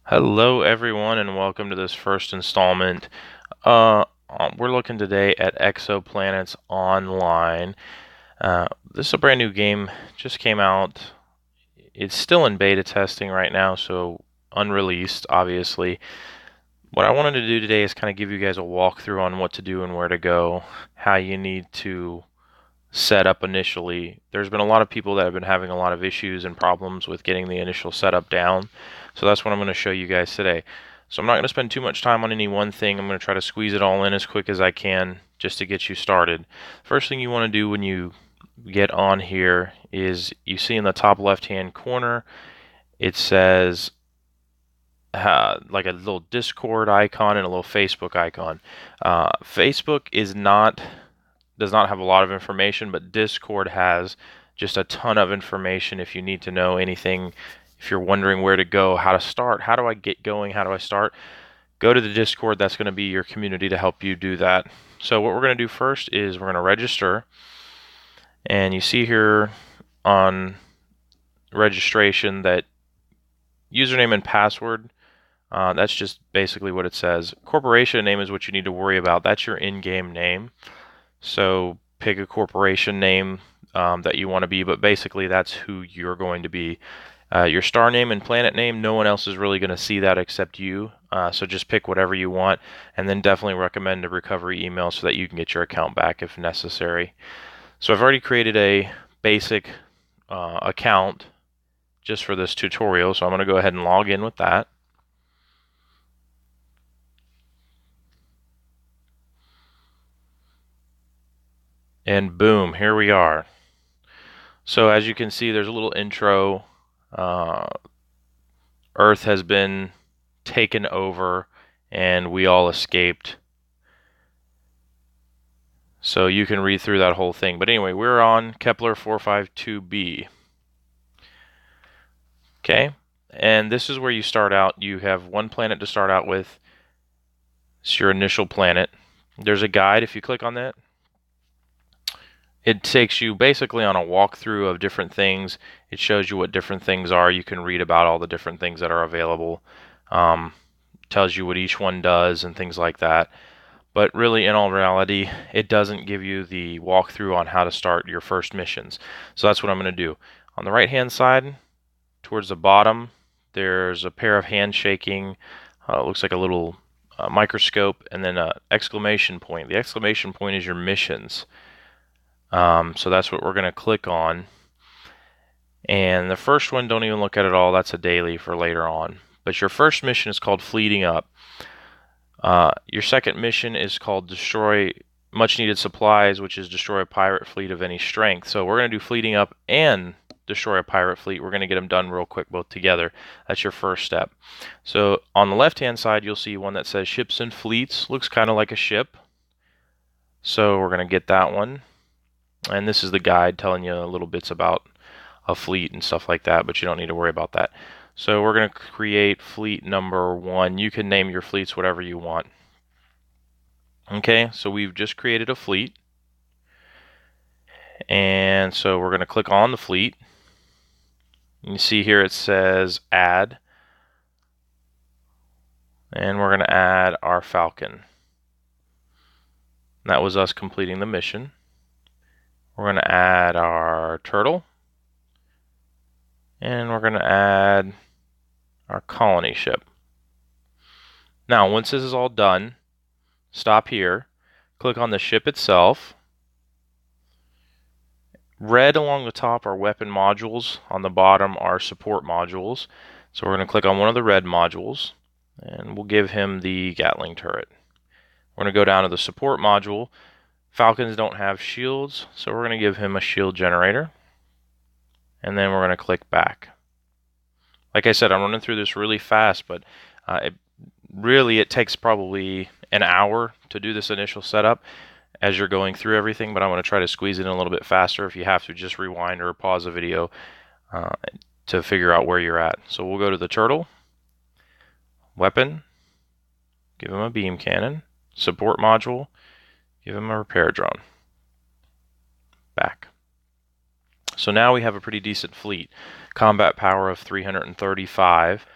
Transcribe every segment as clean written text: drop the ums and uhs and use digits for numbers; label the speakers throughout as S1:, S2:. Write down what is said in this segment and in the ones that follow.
S1: Hello, everyone, and welcome to this first installment. We're looking today at Exoplanets Online. This is a brand new game, just came out. It's still in beta testing right now, so unreleased, obviously. What I wanted to do today is kind of give you guys a walkthrough on what to do and where to go, how you need to set up initially. There's been a lot of people that have been having a lot of issues and problems with getting the initial setup down. So that's what I'm going to show you guys today. So I'm not going to spend too much time on any one thing. I'm going to try to squeeze it all in as quick as I can just to get you started. First thing you want to do when you get on here is you see in the top left hand corner it says like a little Discord icon and a little Facebook icon. Facebook does not have a lot of information, but Discord has just a ton of information if you need to know anything. If you're wondering where to go, how to start, how do I get going, how do I start, go to the Discord. That's going to be your community to help you do that. So what we're going to do first is we're going to register. And you see here on registration that username and password, that's just basically what it says. Corporation name is what you need to worry about. That's your in-game name. So pick a corporation name that you want to be, but basically that's who you're going to be. Your star name and planet name, no one else is really going to see that except you. So just pick whatever you want, and then definitely recommend a recovery email so that you can get your account back if necessary. So I've already created a basic account just for this tutorial, so I'm going to go ahead and log in with that. And boom, here we are. So as you can see, there's a little intro. Earth has been taken over and we all escaped. So you can read through that whole thing. But anyway, we're on Kepler 452b. Okay, and this is where you start out. You have one planet to start out with. It's your initial planet. There's a guide. If you click on that, it takes you basically on a walkthrough of different things. It shows you what different things are. You can read about all the different things that are available. Tells you what each one does and things like that. But really, in all reality, it doesn't give you the walkthrough on how to start your first missions. So that's what I'm going to do. On the right-hand side, towards the bottom, there's a pair of handshaking. Looks like a little microscope, and then an exclamation point. The exclamation point is your missions. So that's what we're going to click on. And the first one, don't even look at it all. That's a daily for later on. But your first mission is called Fleeting Up. Your second mission is called Destroy Much Needed Supplies, which is destroy a pirate fleet of any strength. So we're going to do Fleeting Up and destroy a pirate fleet. We're going to get them done real quick, both together. That's your first step. So on the left-hand side, you'll see one that says Ships and Fleets. Looks kind of like a ship. So we're going to get that one. And this is the guide telling you little bits about a fleet and stuff like that, but you don't need to worry about that. So we're going to create fleet number 1. You can name your fleets whatever you want. Okay, so we've just created a fleet. And so we're going to click on the fleet. You see here it says add. And we're going to add our Falcon. That was us completing the mission. We're going to add our turtle. And we're going to add our colony ship. Now, once this is all done, stop here, click on the ship itself. Red along the top are weapon modules, on the bottom are support modules. So we're going to click on one of the red modules, and we'll give him the Gatling turret. We're going to go down to the support module. Falcons don't have shields, so we're going to give him a shield generator. And then we're going to click back. Like I said, I'm running through this really fast, but it takes probably an hour to do this initial setup as you're going through everything, but I'm going to try to squeeze it in a little bit faster. If you have to, just rewind or pause the video to figure out where you're at. So we'll go to the turtle, weapon, give him a beam cannon, support module, give him a repair drone, back. So now we have a pretty decent fleet. Combat power of 335.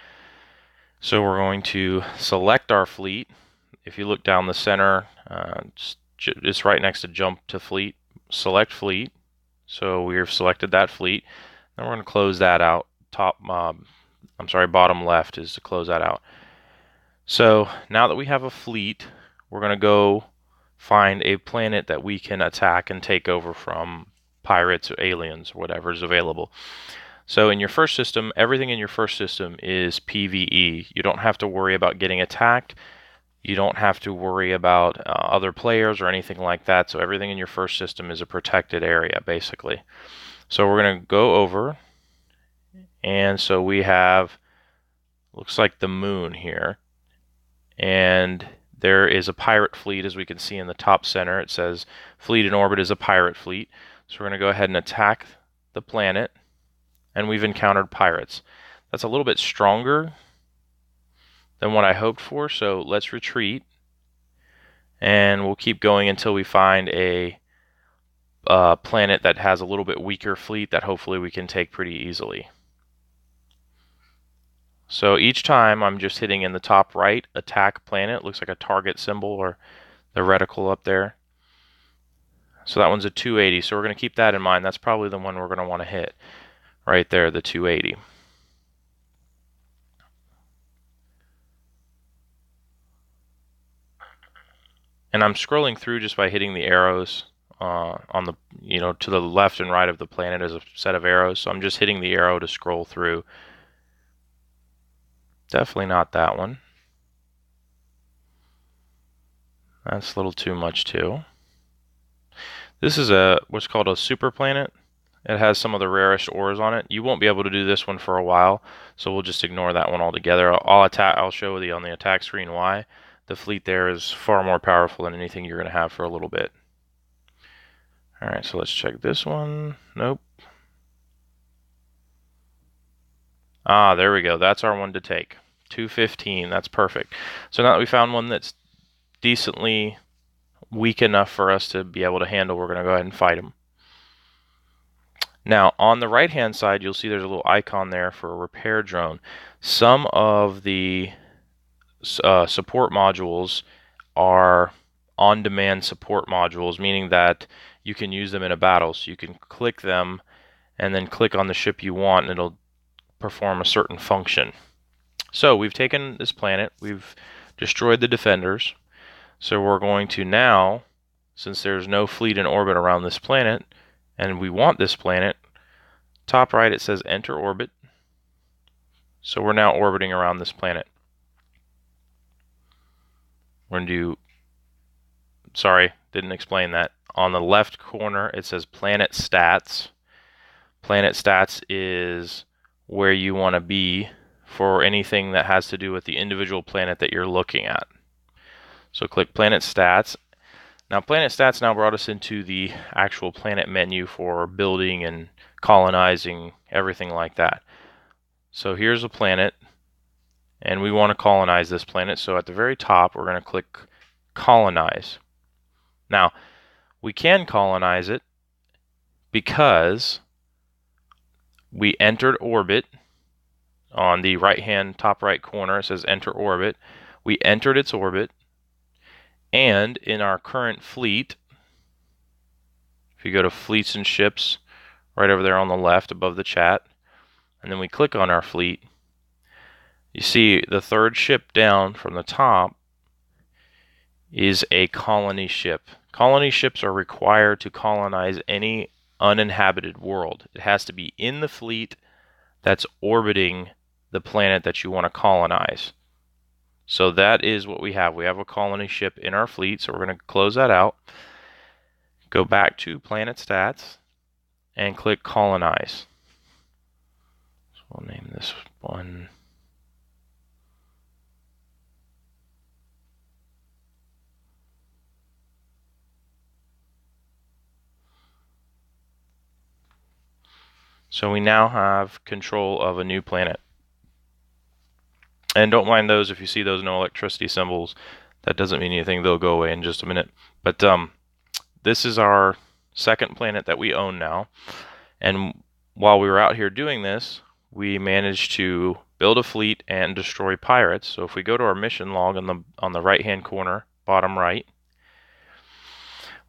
S1: So we're going to select our fleet. If you look down the center, it's right next to jump to fleet. Select fleet. So we've selected that fleet. Then we're going to close that out. Bottom left is to close that out. So now that we have a fleet, we're going to go find a planet that we can attack and take over from pirates or aliens or whatever is available. So in your first system, everything in your first system is PvE. You don't have to worry about getting attacked. You don't have to worry about other players or anything like that. So everything in your first system is a protected area, basically. So we're going to go over, and so we have, looks like the moon here. And there is a pirate fleet, as we can see in the top center. It says fleet in orbit is a pirate fleet. So we're going to go ahead and attack the planet, and we've encountered pirates. That's a little bit stronger than what I hoped for, so let's retreat, and we'll keep going until we find a planet that has a little bit weaker fleet that hopefully we can take pretty easily. So each time I'm just hitting in the top right, attack planet. Looks like a target symbol or the reticle up there. So that one's a 280, so we're going to keep that in mind. That's probably the one we're going to want to hit. Right there, the 280. And I'm scrolling through just by hitting the arrows on the, to the left and right of the planet is a set of arrows. So I'm just hitting the arrow to scroll through. Definitely not that one. That's a little too much too. This is what's called a super planet. It has some of the rarest ores on it. You won't be able to do this one for a while, so we'll just ignore that one altogether. I'll show you on the attack screen why. The fleet there is far more powerful than anything you're going to have for a little bit. Alright, so let's check this one. Nope. Ah, there we go. That's our one to take. 215. That's perfect. So now that we found one that's decently weak enough for us to be able to handle, we're going to go ahead and fight him. Now, on the right-hand side, you'll see there's a little icon there for a repair drone. Some of the support modules are on-demand support modules, meaning that you can use them in a battle. So you can click them and then click on the ship you want, and it'll perform a certain function. So we've taken this planet, we've destroyed the defenders. So we're going to now, since there's no fleet in orbit around this planet, and we want this planet, top right it says enter orbit. So we're now orbiting around this planet. We're going to do, sorry, didn't explain that. On the left corner it says planet stats. Planet stats is where you want to be for anything that has to do with the individual planet that you're looking at. So click planet stats. Now planet stats now brought us into the actual planet menu for building and colonizing, everything like that. So here's a planet, and we want to colonize this planet. So at the very top we're going to click colonize. Now we can colonize it because we entered orbit. On the top right corner it says enter orbit. We entered its orbit, and in our current fleet, if you go to fleets and ships right over there on the left above the chat, and then we click on our fleet, you see the third ship down from the top is a colony ship. Colony ships are required to colonize any uninhabited world. It has to be in the fleet that's orbiting the planet that you want to colonize. So that is what we have. We have a colony ship in our fleet, so we're going to close that out. Go back to planet stats and click colonize. So we'll name this one. So we now have control of a new planet. And don't mind those if you see those no electricity symbols. That doesn't mean anything. They'll go away in just a minute. But this is our second planet that we own now. And while we were out here doing this, we managed to build a fleet, and destroy pirates. So if we go to our mission log on the right-hand corner, bottom right,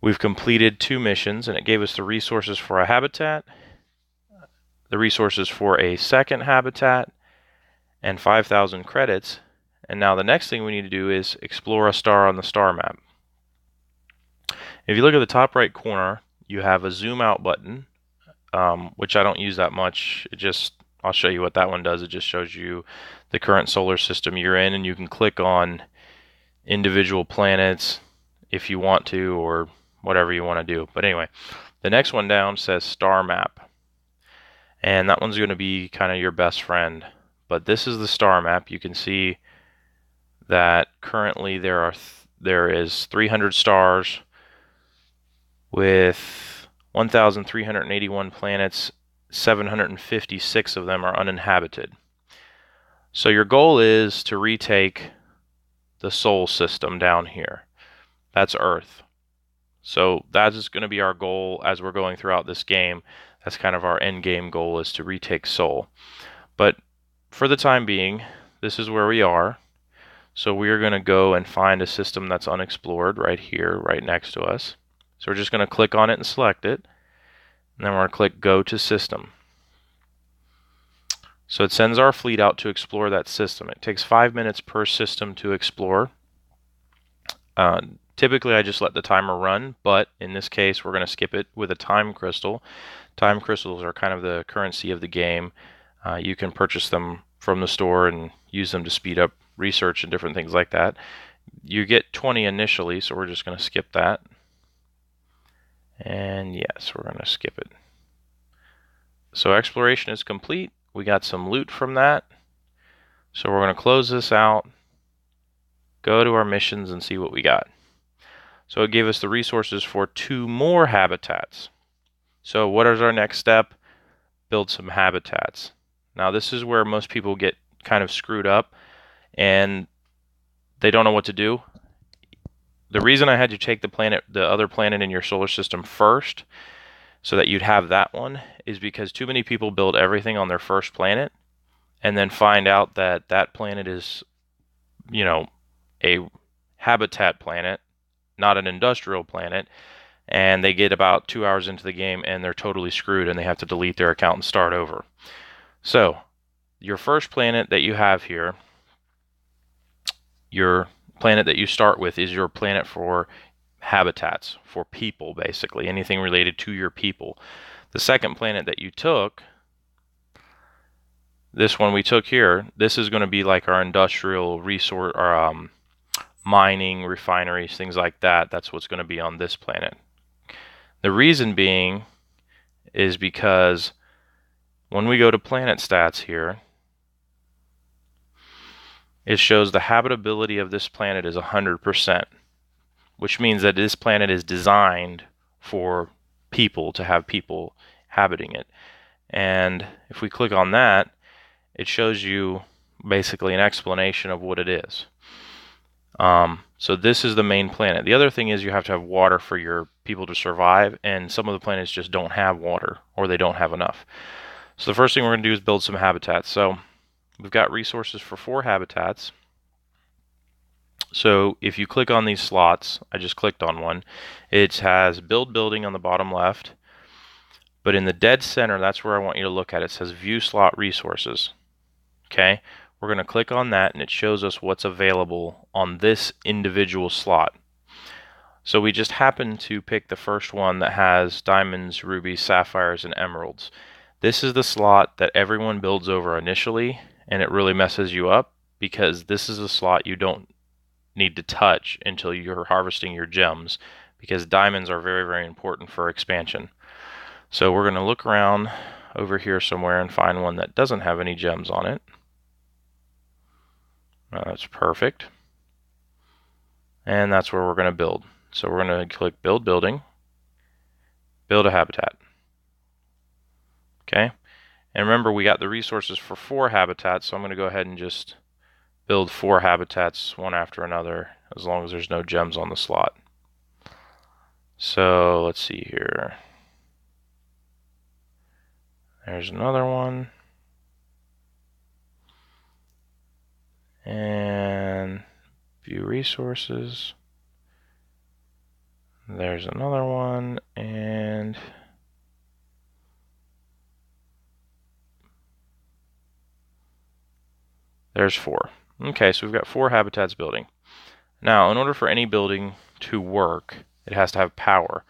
S1: we've completed 2 missions, and it gave us the resources for a habitat, the resources for a second habitat, and 5,000 credits. And now the next thing we need to do is explore a star on the star map. If you look at the top right corner, you have a zoom out button, which I don't use that much. I'll show you what that one does. It just shows you the current solar system you're in, and you can click on individual planets if you want to, or whatever you want to do. But anyway, the next one down says star map, and that one's going to be kind of your best friend. But this is the star map. You can see that currently there is 300 stars with 1,381 planets. 756 of them are uninhabited. So your goal is to retake the Sol system down here. That's Earth. So that is going to be our goal as we're going throughout this game. That's kind of our end game goal, is to retake Sol. But for the time being, this is where we are. So we are going to go and find a system that's unexplored right here, right next to us. So we're just going to click on it and select it. And then we're going to click Go to System. So it sends our fleet out to explore that system. It takes 5 minutes per system to explore. Typically I just let the timer run, but in this case we're going to skip it with a time crystal. Time crystals are kind of the currency of the game. You can purchase them from the store and use them to speed up research and different things like that. You get 20 initially, so we're just going to skip that. And yes, we're going to skip it. So exploration is complete. We got some loot from that. So we're going to close this out, go to our missions, and see what we got. So it gave us the resources for 2 more habitats. So what is our next step? Build some habitats. Now this is where most people get kind of screwed up and they don't know what to do. The reason I had you take the other planet in your solar system first, so that you'd have that one, is because too many people build everything on their first planet and then find out that that planet is, a habitat planet, not an industrial planet, and they get about 2 hours into the game and they're totally screwed and they have to delete their account and start over. So your first planet that you have here, your planet that you start with, is your planet for habitats, for people, basically anything related to your people. The second planet that you took, this one we took here, this is going to be like our industrial resource, or mining, refineries, things like that. That's what's going to be on this planet. The reason being is because when we go to planet stats here, it shows the habitability of this planet is 100%, which means that this planet is designed for people, to have people habiting it. And if we click on that, it shows you basically an explanation of what it is. So this is the main planet. The other thing is you have to have water for your people to survive, and some of the planets just don't have water, or they don't have enough. So the first thing we're going to do is build some habitats. So we've got resources for 4 habitats. So if you click on these slots, I just clicked on one, it has build building on the bottom left, but in the dead center, that's where I want you to look at. It says view slot resources. Okay, we're going to click on that and it shows us what's available on this individual slot. So we just happen to pick the first one that has diamonds, rubies, sapphires, and emeralds. This is the slot that everyone builds over initially, and it really messes you up because this is a slot you don't need to touch until you're harvesting your gems, because diamonds are very, very important for expansion. So we're going to look around over here somewhere and find one that doesn't have any gems on it. That's perfect. And that's where we're going to build. So we're going to click build building, build a habitat. Okay, and remember we got the resources for 4 habitats, so I'm going to go ahead and just build 4 habitats one after another, as long as there's no gems on the slot. So let's see here. There's another one. resources. There's another one, and there's 4. Okay, so we've got 4 habitats building. Now, in order for any building to work, it has to have power.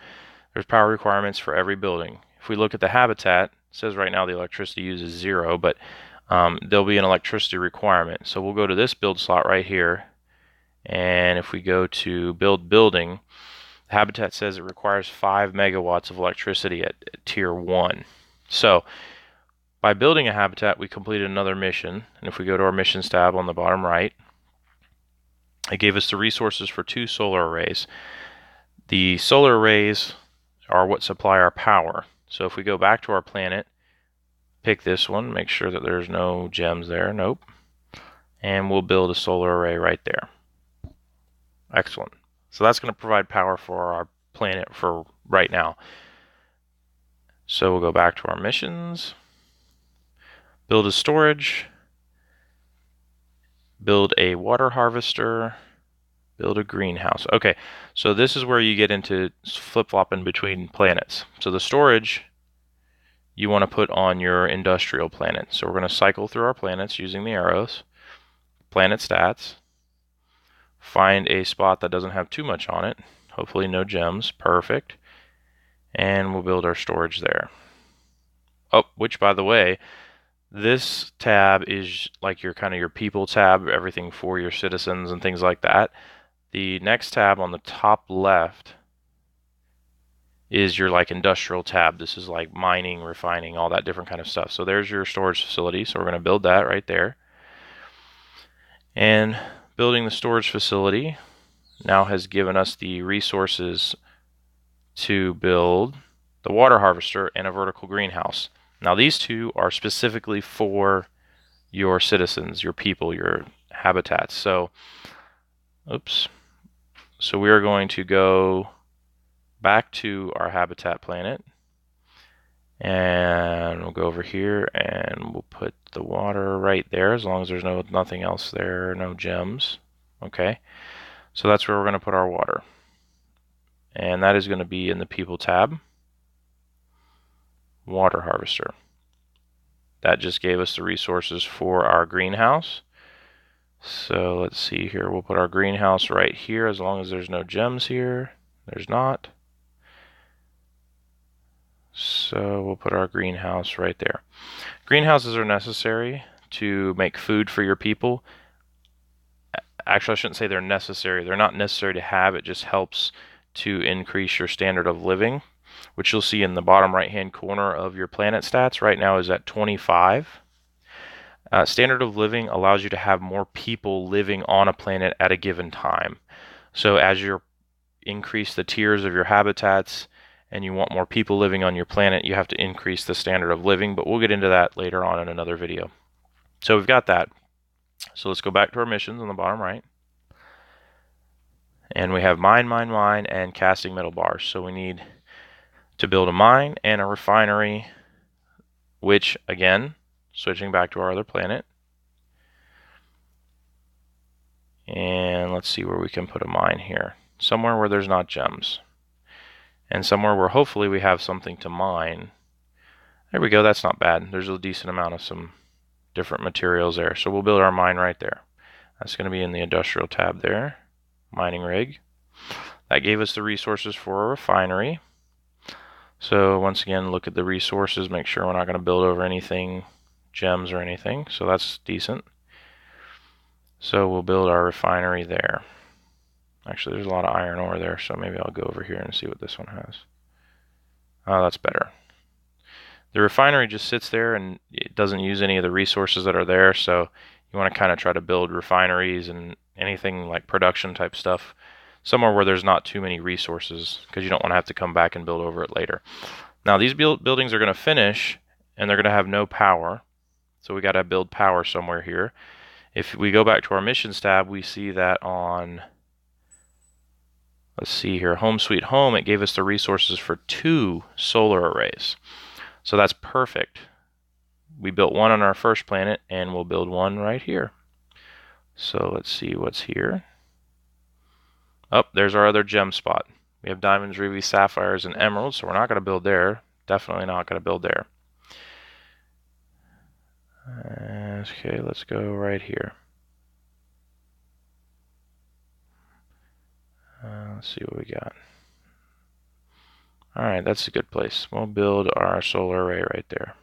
S1: There's power requirements for every building. If we look at the habitat, it says right now the electricity use is 0, but there'll be an electricity requirement. So we'll go to this build slot right here, and if we go to build building, the habitat says it requires 5 megawatts of electricity at tier 1. So by building a habitat, we completed another mission, and if we go to our missions tab on the bottom right, it gave us the resources for 2 solar arrays. The solar arrays are what supply our power. So if we go back to our planet, pick this one, make sure that there's no gems there, nope, and we'll build a solar array right there. Excellent. So that's going to provide power for our planet for right now. So we'll go back to our missions, build a storage, build a water harvester, build a greenhouse. Okay, so this is where you get into flip-flopping between planets. So the storage you want to put on your industrial planet. So we're going to cycle through our planets using the arrows, planet stats, find a spot that doesn't have too much on it, hopefully no gems, perfect, and we'll build our storage there. Oh, which by the way, this tab is like your kind of your people tab, everything for your citizens and things like that. The next tab on the top left is your like industrial tab. This is like mining, refining, all that different kind of stuff. So there's your storage facility. So we're going to build that right there. And building the storage facility now has given us the resources to build the water harvester and a vertical greenhouse. Now these 2 are specifically for your citizens, your people, your habitats. So, oops. So we are going to go back to our habitat planet, and we'll go over here and we'll put the water right there, as long as there's nothing else there, no gems. Okay, so that's where we're going to put our water, and that is going to be in the people tab, water harvester. That just gave us the resources for our greenhouse. So let's see here, we'll put our greenhouse right here, as long as there's no gems here. There's not. So we'll put our greenhouse right there. Greenhouses are necessary to make food for your people. Actually, I shouldn't say they're necessary. They're not necessary to have. It just helps to increase your standard of living, which you'll see in the bottom right-hand corner of your planet stats. Right now is at 25. Standard of living allows you to have more people living on a planet at a given time. So as you increase the tiers of your habitats, and you want more people living on your planet, you have to increase the standard of living, but we'll get into that later on in another video. So we've got that. So let's go back to our missions on the bottom right. And we have mine, mine, mine, and casting metal bars. So we need to build a mine and a refinery, which, again, switching back to our other planet. And let's see where we can put a mine here. Somewhere where there's not gems. And somewhere where hopefully we have something to mine. There we go, that's not bad. There's a decent amount of some different materials there. So we'll build our mine right there. That's going to be in the industrial tab there. Mining rig. That gave us the resources for a refinery. So once again, look at the resources, make sure we're not going to build over anything, gems or anything. So that's decent. So we'll build our refinery there. Actually, there's a lot of iron ore there, so maybe I'll go over here and see what this one has. Oh, that's better. The refinery just sits there and it doesn't use any of the resources that are there, so you want to kind of try to build refineries and anything like production type stuff somewhere where there's not too many resources, because you don't want to have to come back and build over it later. Now these buildings are going to finish and they're going to have no power, so we got to build power somewhere here. If we go back to our missions tab, we see that on, let's see here, Home Sweet Home, it gave us the resources for 2 solar arrays. So that's perfect. We built one on our first planet, and we'll build one right here. So let's see what's here. Oh, there's our other gem spot. We have diamonds, rubies, sapphires, and emeralds, so we're not going to build there. Definitely not going to build there. Okay, let's go right here. Let's see what we got. Alright, that's a good place. We'll build our solar array right there.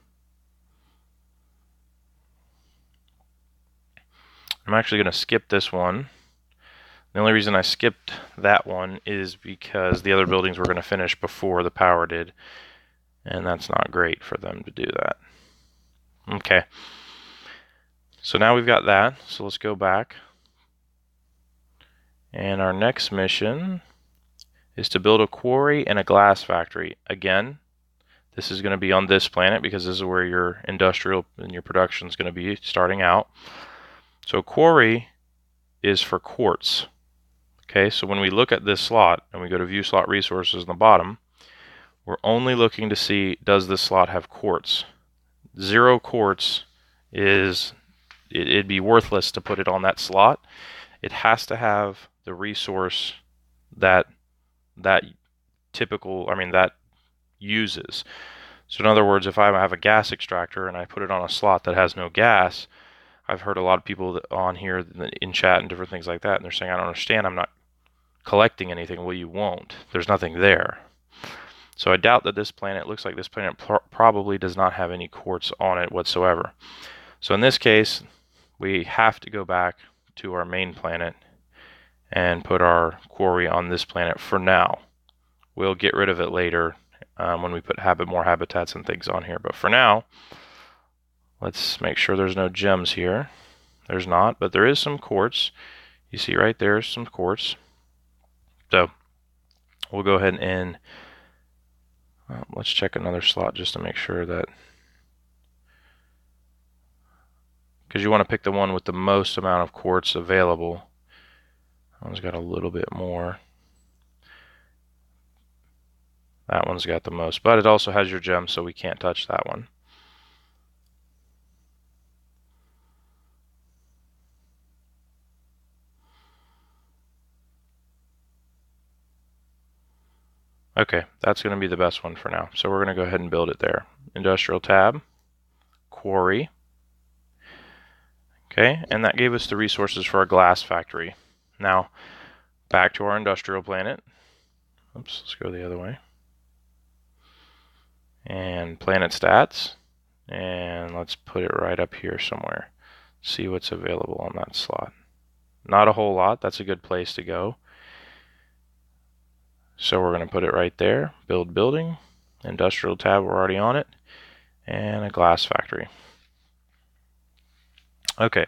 S1: I'm actually going to skip this one. The only reason I skipped that one is because the other buildings were going to finish before the power did, and that's not great for them to do that. Okay, so now we've got that, so let's go back. And our next mission is to build a quarry and a glass factory. Again, this is going to be on this planet because this is where your industrial and your production is going to be starting out. So quarry is for quartz. Okay, so when we look at this slot and we go to view slot resources in the bottom, we're only looking to see, does this slot have quartz? 0 quartz is, it'd be worthless to put it on that slot. It has to have the resource that that uses. So in other words, if I have a gas extractor and I put it on a slot that has no gas, I've heard a lot of people on here in chat and different things like that, and they're saying, I don't understand, I'm not collecting anything. Well, you won't. There's nothing there. So I doubt that this planet, looks like this planet probably does not have any quartz on it whatsoever. So in this case, we have to go back to our main planet and put our quarry on this planet for now. We'll get rid of it later when we put more habitats and things on here. But for now, let's make sure there's no gems here. There's not, but there is some quartz. You see right there, some quartz. So we'll go ahead and let's check another slot just to make sure that, because you want to pick the one with the most amount of quartz available. That one's got a little bit more. That one's got the most, but it also has your gems, so we can't touch that one. Okay, that's going to be the best one for now. So we're going to go ahead and build it there. Industrial tab, quarry. Okay, and that gave us the resources for our glass factory. Now, back to our industrial planet. Oops, let's go the other way. And planet stats. And let's put it right up here somewhere. See what's available on that slot. Not a whole lot. That's a good place to go. So we're going to put it right there. Build building. Industrial tab, we're already on it. And a glass factory. Okay,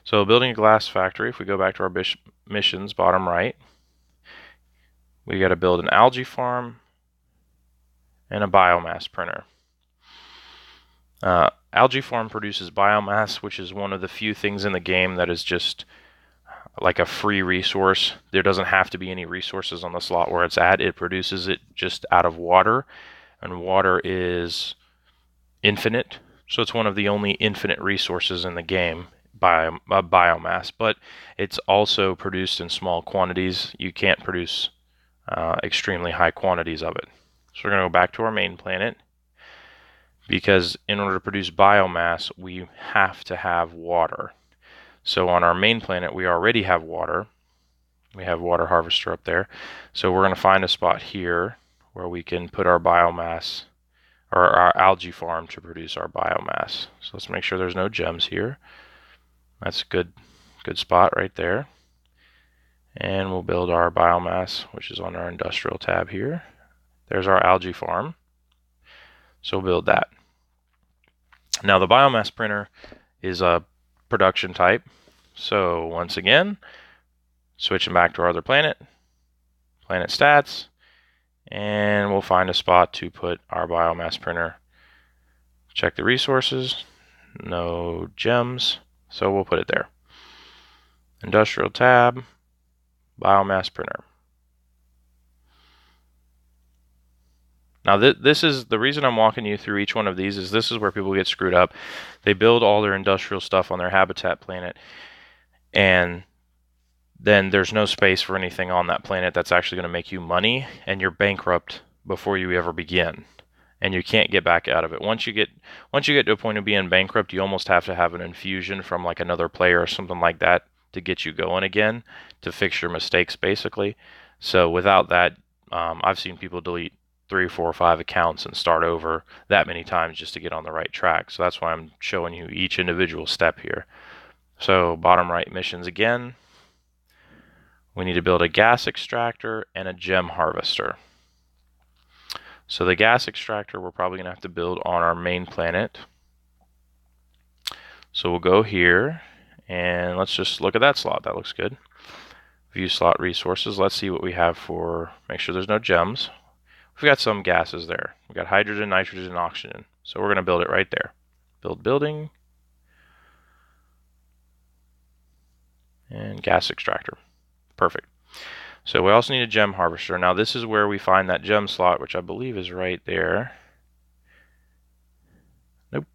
S1: so building a glass factory, if we go back to our missions, bottom right, we got to build an algae farm and a biomass printer. Algae farm produces biomass, which is one of the few things in the game that is just like a free resource. There doesn't have to be any resources on the slot where it's at. It produces it just out of water, and water is infinite. So it's one of the only infinite resources in the game, biomass, but it's also produced in small quantities. You can't produce extremely high quantities of it. So we're going to go back to our main planet, because in order to produce biomass, we have to have water. So on our main planet, we already have water. We have water harvester up there. So we're going to find a spot here where we can put our biomass, or our algae farm, to produce our biomass. So let's make sure there's no gems here. That's a good spot right there. And we'll build our biomass, which is on our industrial tab here. There's our algae farm. So we'll build that. Now the biomass printer is a production type. So once again, switching back to our other planet, planet stats, and we'll find a spot to put our biomass printer. Check the resources, no gems, so we'll put it there. Industrial tab, biomass printer. Now this is the reason I'm walking you through each one of these, is this is where people get screwed up. They build all their industrial stuff on their habitat planet, and then there's no space for anything on that planet that's actually going to make you money, and you're bankrupt before you ever begin. And you can't get back out of it. Once you get to a point of being bankrupt, you almost have to have an infusion from like another player or something like that to get you going again, to fix your mistakes basically. So without that, I've seen people delete 3, 4, 5 accounts and start over that many times just to get on the right track. So that's why I'm showing you each individual step here. So bottom right missions again. We need to build a gas extractor and a gem harvester. So the gas extractor we're probably going to have to build on our main planet. So we'll go here and let's just look at that slot. That looks good. View slot resources. Let's see what we have for, make sure there's no gems. We've got some gases there. We've got hydrogen, nitrogen, oxygen. So we're going to build it right there. Build building. And gas extractor. Perfect. So we also need a gem harvester. Now this is where we find that gem slot, which I believe is right there. Nope.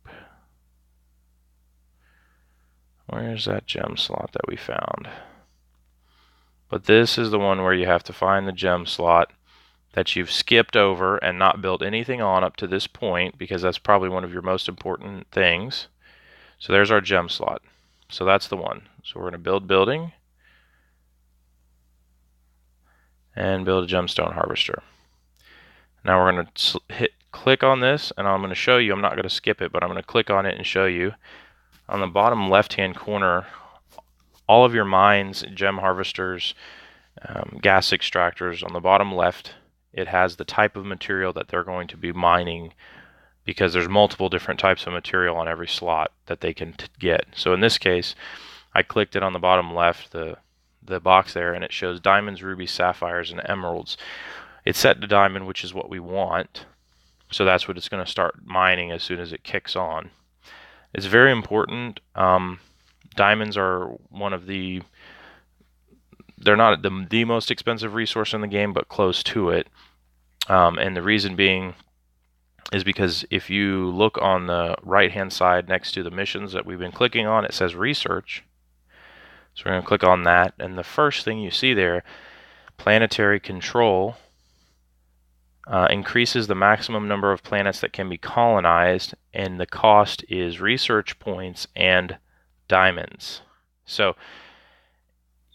S1: Where's that gem slot that we found? But this is the one where you have to find the gem slot that you've skipped over and not built anything on up to this point, because that's probably one of your most important things. So there's our gem slot. So that's the one. So we're going to build building and build a gemstone harvester. Now we're going to click on this, and I'm going to show you. I'm not going to skip it, but I'm going to click on it and show you. On the bottom left-hand corner, all of your mines, gem harvesters, gas extractors, on the bottom left, it has the type of material that they're going to be mining, because there's multiple different types of material on every slot that they can get. So in this case, I clicked it on the bottom left, the box there, and it shows diamonds, rubies, sapphires, and emeralds. It's set to diamond, which is what we want. So that's what it's going to start mining as soon as it kicks on. It's very important. Diamonds are one of the, they're not the most expensive resource in the game, but close to it. And the reason being is because if you look on the right-hand side next to the missions that we've been clicking on, it says research. So we're going to click on that, and the first thing you see there, planetary control, increases the maximum number of planets that can be colonized, and the cost is research points and diamonds. So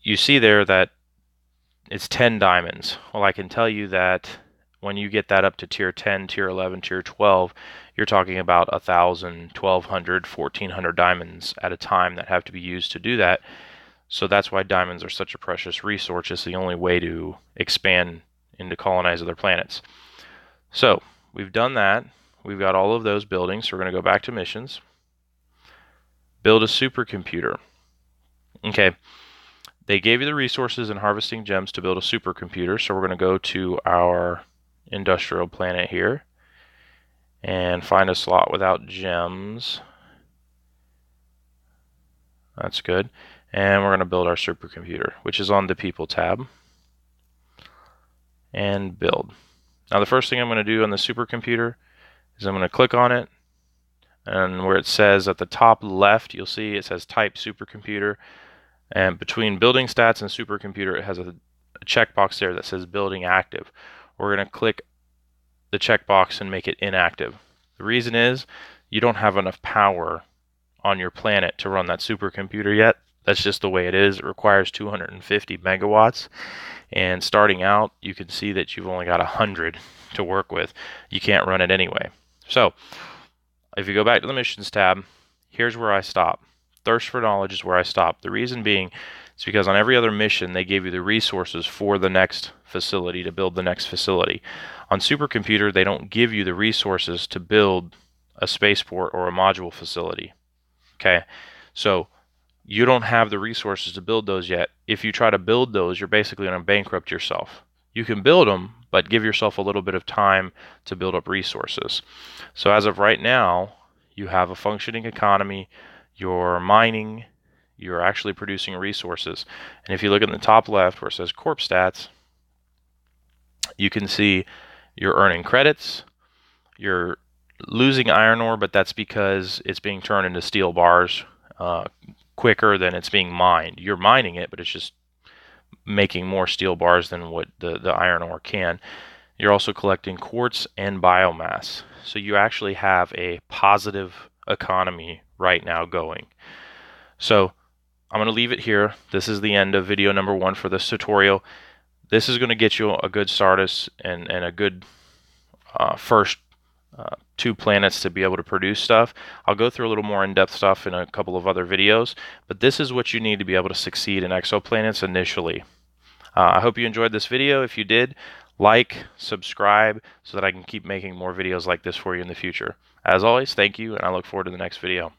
S1: you see there that it's 10 diamonds. Well, I can tell you that when you get that up to tier 10, tier 11, tier 12, you're talking about 1,000, 1,200, 1,400 diamonds at a time that have to be used to do that. So that's why diamonds are such a precious resource. It's the only way to expand into colonize other planets. So we've done that. We've got all of those buildings. So we're going to go back to missions. Build a supercomputer. Okay. They gave you the resources and harvesting gems to build a supercomputer. So we're going to go to our industrial planet here and find a slot without gems. That's good. And we're going to build our supercomputer, which is on the People tab. And build. Now the first thing I'm going to do on the supercomputer is I'm going to click on it, and where it says at the top left, you'll see it says type supercomputer, and between building stats and supercomputer, it has a checkbox there that says building active. We're going to click the checkbox and make it inactive. The reason is you don't have enough power on your planet to run that supercomputer yet. That's just the way it is. It requires 250 megawatts. And starting out, you can see that you've only got 100 to work with. You can't run it anyway. So, if you go back to the missions tab, here's where I stop. Thirst for knowledge is where I stop. The reason being is because on every other mission, they gave you the resources for the next facility, to build the next facility. On supercomputer, they don't give you the resources to build a spaceport or a module facility. Okay, so you don't have the resources to build those yet. If you try to build those, you're basically going to bankrupt yourself. You can build them, but give yourself a little bit of time to build up resources. So as of right now, you have a functioning economy, you're mining, you're actually producing resources. And if you look in the top left where it says Corp Stats, you can see you're earning credits, you're losing iron ore, but that's because it's being turned into steel bars quicker than it's being mined. You're mining it, but it's just making more steel bars than what the iron ore can. You're also collecting quartz and biomass. So you actually have a positive economy right now going. So I'm going to leave it here. This is the end of video number 1 for this tutorial. This is going to get you a good start and a good first 2 planets to be able to produce stuff. I'll go through a little more in-depth stuff in a couple of other videos, but this is what you need to be able to succeed in exoplanets initially. I hope you enjoyed this video. If you did, like, subscribe, so that I can keep making more videos like this for you in the future. As always, thank you, and I look forward to the next video.